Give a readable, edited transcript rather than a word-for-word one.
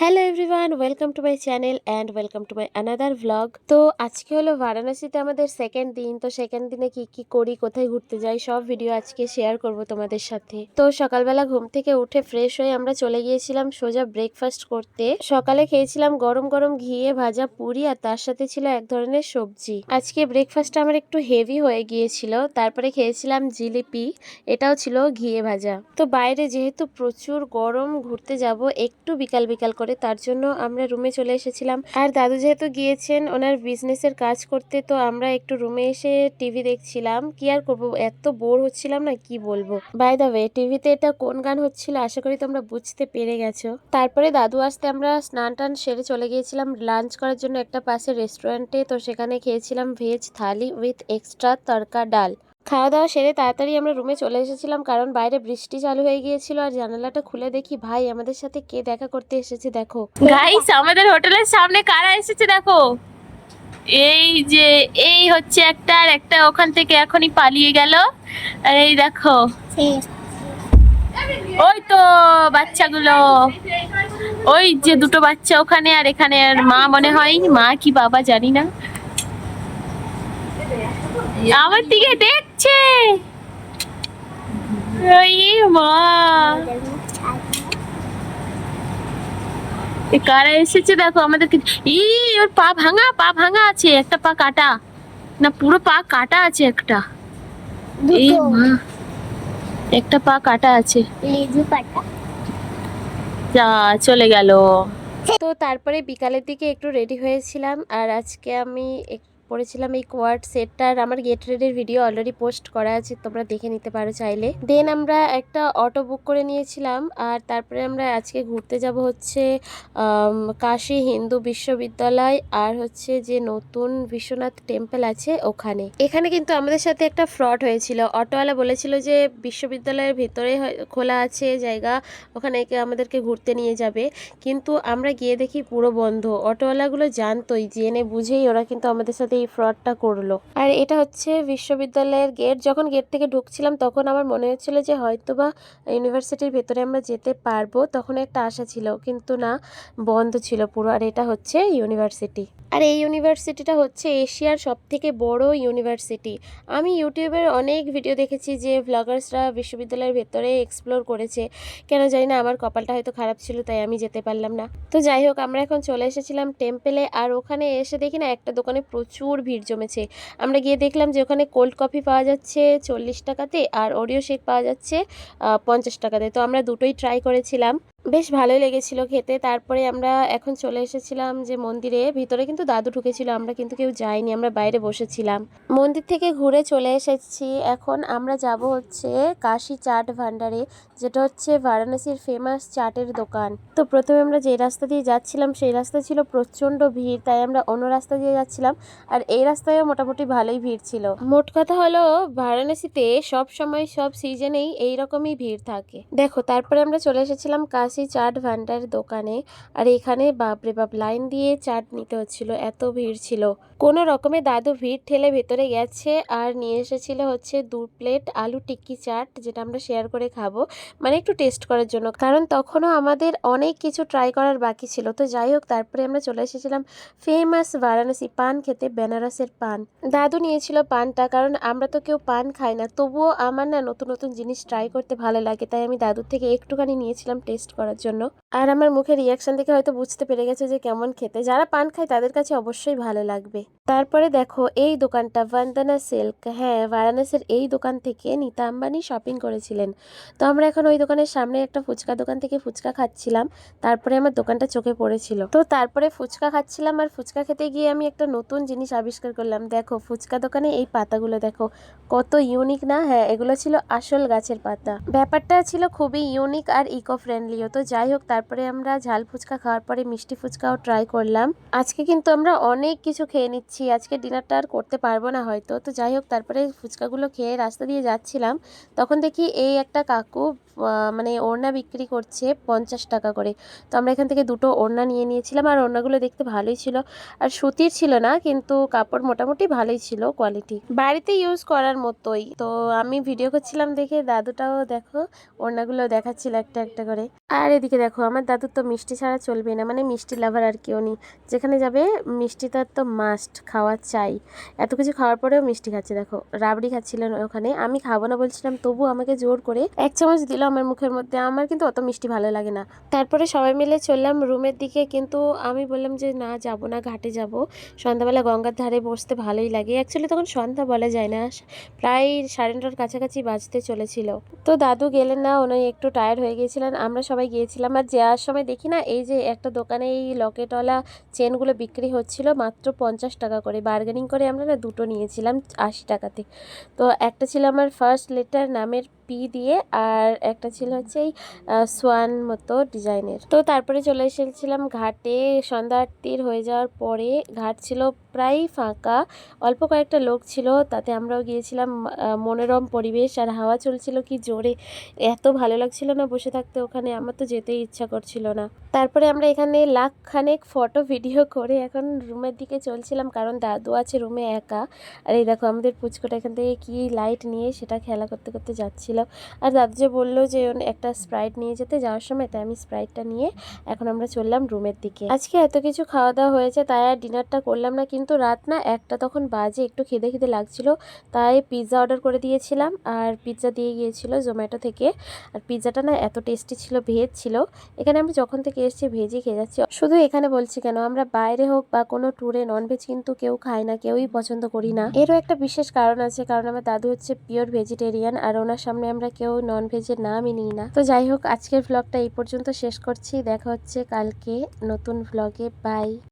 Hello everyone, welcome to my channel and welcome to my another vlog. তো আজকে হলো বারাণসীতে আমাদের সেকেন্ড দিন। তো সেকেন্ড দিনে কি কি করি, কোথায় ঘুরতে যাই, সব ভিডিও আজকে শেয়ার করব তোমাদের সাথে। তো সকালবেলা ঘুম থেকে উঠে ফ্রেশ হয়ে আমরা চলে গিয়েছিলাম সোজা ব্রেকফাস্ট করতে। সকালে খেয়েছিলাম গরম গরম ঘিয়ে ভাজা পুরি, আর তার সাথে ছিল এক ধরনের সবজি। আজকে ব্রেকফাস্টটা আমার একটু হেভি হয়ে গিয়েছিল। তারপরে খেয়েছিলাম জিলিপি, এটাও ছিল ঘিয়ে ভাজা। তো বাইরে যেহেতু প্রচুর গরম, ঘুরতে যাব একটু বিকাল বিকাল করে, তার জন্য আমরা রুমে চলে এসেছিলাম। আর দাদু যেহেতু গিয়েছেন ওনার বিজনেসের কাজ করতে, তো আমরা একটু রুমে এসে টিভি দেখছিলাম। কি আর করবো, এত বোর হচ্ছিলাম না, কি বলবো। বাই দা ওয়ে, টিভিতে এটা কোন গান হচ্ছিল আশা করি তোমরা বুঝতে পেরে গেছো। তারপরে দাদু আসতে আমরা স্নান টান সেরে চলে গিয়েছিলাম লাঞ্চ করার জন্য একটা পাশে রেস্টুরেন্টে। তো সেখানে খেয়েছিলাম ভেজ থালি উইথ এক্সট্রা তড়কা ডাল। খাওয়া দাওয়া সেরে তাড়াতাড়ি আমরা রুমে চলে এসেছিলাম, কারণ বাইরে বৃষ্টি চালু হয়ে গিয়েছিল। আর জানালাটা খুলে দেখি ভাই আমাদের সাথে কে দেখা করতে এসেছে। দেখো গাইস, আমাদের হোটেলের সামনে কারা এসেছে দেখো। এই যে এই হচ্ছে একটা, আর একটা ওখান থেকে এখনই পালিয়ে গেল। আর এই দেখো ওই তো বাচ্চাগুলো, ওই যে দুটো বাচ্চা ওখানে, আর এখানে আর মা মনে হয়, মা কি বাবা জানি না, আমার দিকে দেখছে। ওই মা, কারা এসেছে দেখো আমাদেরকে। ওর পা ভাঙা, পা ভাঙা আছে, একটা পা কাটা, না পুরো পা কাটা আছে একটা। এই মা, একটা পা কাটা আছে, যা চলে গেল। তো তারপরে বিকালের দিকে একটু রেডি হয়েছিলাম, আর আজকে আমি পরেছিলাম এই কোয়ার্ড সেটটা। আর আমার গেট রেডির ভিডিও অলরেডি পোস্ট করা আছে, তোমরা দেখে নিতে পারো চাইলে। দেন আমরা একটা অটো বুক করে নিয়েছিলাম, আর তারপরে আমরা আজকে ঘুরতে যাব হচ্ছে কাশী হিন্দু বিশ্ববিদ্যালয়, আর হচ্ছে যে নতুন বিশ্বনাথ টেম্পল আছে ওখানে। এখানে কিন্তু আমাদের সাথে একটা ফ্রড হয়েছিল। অটোওয়ালা বলেছিল যে বিশ্ববিদ্যালয়ের ভিতরে খোলা আছে জায়গা, ওখানে আমাদেরকে ঘুরতে নিয়ে যাবে, কিন্তু আমরা গিয়ে দেখি পুরো বন্ধ। অটোওয়ালাগুলো জানতোই, জেনে বুঝেই ওরা কিন্তু আমাদের সাথে এই ফ্রডটা করলো। আর এটা হচ্ছে বিশ্ববিদ্যালয়ের গেট। যখন গেট থেকে ঢুকছিলাম তখন আমার মনে হচ্ছিল যে হয়তোবা ইউনিভার্সিটির ভেতরে আমরা যেতে পারবো, তখন একটা আশা ছিল, কিন্তু না, বন্ধ ছিল পুরো। আর এটা হচ্ছে ইউনিভার্সিটি, আর এই ইউনিভার্সিটিটা হচ্ছে এশিয়ার সবথেকে বড় ইউনিভার্সিটি। আমি ইউটিউবের অনেক ভিডিও দেখেছি যে ভ্লগার্সরা বিশ্ববিদ্যালয়ের ভেতরে এক্সপ্লোর করেছে, কেন জানি না আমার কপালটা হয়তো খারাপ ছিল, তাই আমি যেতে পারলাম না। তো যাই হোক, আমরা এখন চলে এসেছিলাম টেম্পেলে। আর ওখানে এসে দেখি না একটা দোকানে প্রচুর ভিড় জমেছে। আমরা গিয়ে দেখলাম যে ওখানে কোল্ড কফি পাওয়া যাচ্ছে 40 টাকাতে, আর ওরিও শেক পাওয়া যাচ্ছে 50 টাকাতে। তো আমরা দুটোই ট্রাই করেছিলাম, বেশ ভালোই লেগেছিল খেতে। তারপরে আমরা এখন চলে এসেছিলাম যে মন্দিরে ভিতরে, কিন্তু দাদু ঢুকেছিল, আমরা কিন্তু কেউ যাইনি, আমরা বাইরে বসেছিলাম। মন্দির থেকে ঘুরে চলে এসেছি। এখন আমরা যাব হচ্ছে কাশী চাট ভান্ডারে, যেটা হচ্ছে বারাণসীর ফেমাস চাটের দোকান। তো প্রথমে আমরা যে রাস্তা দিয়ে যাচ্ছিলাম সেই রাস্তা ছিল প্রচন্ড ভিড়, তাই আমরা অন্য রাস্তা দিয়ে যাচ্ছিলাম। আর এই রাস্তায়ও মোটামুটি ভালোই ভিড় ছিল। মোট কথা হলো বারাণসীতে সব সময় সব সিজনেই এইরকমই ভিড় থাকে। দেখো, তারপরে আমরা চলে এসেছিলাম কাশী চাট ভান্ডার দোকানে। আর এখানে বাপরে বাপ লাইন দিয়ে চাট নিতে হচ্ছিল, এত ভিড় ছিল। কোনো রকমে দাদু ভিড় ঠেলে ভেতরে গেছে আর নিয়ে এসেছিল হচ্ছে 2 প্লেট আলু টিক্কি চাট, যেটা আমরা শেয়ার করে খাবো, মানে একটু টেস্ট করার জন্য, কারণ তখনও আমাদের অনেক কিছু ট্রাই করার বাকি ছিল। তো যাই হোক, তারপরে আমরা চলে এসেছিলাম ফেমাস বারাণসী পান খেতে, বেনারসের পান। দাদু নিয়েছিল পানটা, কারণ আমরা তো কেউ পান খাই না, তবুও আমার না নতুন নতুন জিনিস ট্রাই করতে ভালো লাগে, তাই আমি দাদুর থেকে একটুখানি নিয়েছিলাম টেস্ট করার জন্য। আর আমার মুখের রিয়াকশন দেখে হয়তো বুঝতে পেরে গেছে যে কেমন খেতে। যারা পান খায় তাদের কাছে অবশ্যই ভালো লাগবে। তারপরে দেখো এই দোকানটা, বন্দনা সিল্ক। হ্যাঁ, বারাণসীর এই দোকান থেকে নীতা আম্বানি শপিং করেছিলেন। তো আমরা এখন ওই দোকানের সামনে একটা ফুচকা দোকান থেকে ফুচকা খাচ্ছিলাম। তারপরে আমার দোকানটা চোখে পড়েছিল, তো তারপরে ফুচকা খাচ্ছিলাম। আর ফুচকা খেতে গিয়ে আমি একটা নতুন জিনিস আবিষ্কার করলাম। দেখো ফুচকা দোকানে এই পাতাগুলো দেখো, কত ইউনিক না। হ্যাঁ, এগুলো ছিল আসল গাছের পাতা। ব্যাপারটা ছিল খুবই ইউনিক আর ইকো ফ্রেন্ডলিও। তো যাই হোক, তারপরে আমরা ঝাল ফুচকা খাওয়ার পরে মিষ্টি ফুচকাও ট্রাই করলাম। আজকে কিন্তু আমরা অনেক কিছু খেয়ে নিচ্ছি, আজকে ডিনারটা আর করতে পারবো না হয়তো। তো যাই হোক, তারপরে ফুচকাগুলো খেয়ে রাস্তা দিয়ে যাচ্ছিলাম, তখন দেখি এই একটা কাকু মানে ওড়না বিক্রি করছে 50 টাকা করে। তো আমরা এখান থেকে দুটো ওড়না নিয়ে নিয়েছিলাম, আর ওড়নাগুলো দেখতে ভালোই ছিল, আর সুতির ছিল না, কিন্তু কাপড় মোটামুটি ভালোই ছিল, কোয়ালিটি বাড়িতে ইউজ করার মতোই। তো আমি ভিডিও করছিলাম দেখে দাদুটাও দেখো ওড়নাগুলো দেখাচ্ছিল একটা একটা করে। আর এদিকে দেখো আমার দাদুর তো মিষ্টি ছাড়া চলবে না, মানে মিষ্টি লাভার আর কেউ নেই, যেখানে যাবে মিষ্টি তার তো মাস্ট খাওয়া চাই। এত কিছু খাওয়ার পরেও মিষ্টি খাচ্ছে, দেখো রাবড়ি খাচ্ছিলেন ওখানে, আমি খাবো না বলছিলাম তবু আমাকে জোর করে 1 চামচ দিল আমার মুখের মধ্যে। আমার কিন্তু অত মিষ্টি ভালো লাগে না। তারপরে সবাই মিলে চললাম রুমের দিকে, কিন্তু আমি বললাম যে না যাব না, ঘাটে যাব। সন্ধ্যাবেলা গঙ্গার ধারে বসতে ভালোই লাগে। অ্যাকচুয়ালি তখন সন্ধ্যা বলা যায় না, প্রায় 9:30 কাছাকাছি বাজতে চলেছিল। তো দাদু গেলেন না, উনি একটু টায়ার্ড হয়ে গিয়েছিলেন, আমরা সবাই গিয়েছিলাম। আর যাওয়ার সময় দেখি না এই যে একটা দোকানে এই লকেটওয়ালা চেনগুলো বিক্রি হচ্ছিল মাত্র 50 টাকা করে। বার্গেনিং করে আমরা না দুটো নিয়েছিলাম 80 টাকাতে। তো একটা ছিল আমার ফার্স্ট লেটার নামের পি দিয়ে, আর একটা ছিল হচ্ছে এই সোয়ান মতো ডিজাইনের। তো তারপরে চলে এসেছিলাম ঘাটে। সন্ধ্যা আরতির হয়ে যাওয়ার পরে ঘাট ছিল প্রায় ফাঁকা, অল্প কয়েকটা লোক ছিল, তাতে আমরাও গিয়েছিলাম। মনোরম পরিবেশ আর হাওয়া চলছিল কি জোরে, এত ভালো লাগছিল না বসে থাকতে ওখানে, আমার তো যেতেই ইচ্ছা করছিল না। তারপরে আমরা এখানে লাখখানেক ফটো ভিডিও করে এখন রুমের দিকে চলছিলাম, কারণ দাদু আছে রুমে একা। আর এই দেখো আমাদের পুচকোটা এখান থেকে কি লাইট নিয়ে সেটা খেলা করতে করতে যাচ্ছিল। আর দাদু যে বললো যে একটা স্প্রাইট নিয়ে যেতে যাওয়ার সময়, তাই আমি স্প্রাইটটা নিয়ে এখন আমরা চললাম রুমের দিকে। আজকে এত কিছু খাওয়া দাওয়া হয়েছে তাই আর ডিনারটা করলাম না, কিন্তু রাত না 1টা তখন বাজে, একটু খিদে খিদে লাগছিল, তাই পিৎজা অর্ডার করে দিয়েছিলাম। আর পিৎজা দিয়ে গিয়েছিল জোম্যাটো থেকে। আর পিৎজাটা না এত টেস্টি ছিল, ভেজ ছিল। এখানে আমরা যখন থেকে এসেছি ভেজই খেয়ে যাচ্ছি। শুধু এখানে বলছি কেন, আমরা বাইরে হোক বা কোনো ট্যুরে ননভেজ কিন্তু কেউ খায় না, কেউই পছন্দ করি না। এরও একটা বিশেষ কারণ আছে, কারণ আমার দাদু হচ্ছে পিওর ভেজিটেরিয়ান, আর ওনার সামনে আমরা কেউ ননভেজের নামই নিই না। তো যাই হোক, আজকের ভ্লগটা এই পর্যন্ত শেষ করছি, দেখা হচ্ছে কালকে নতুন ভ্লগে। বাই।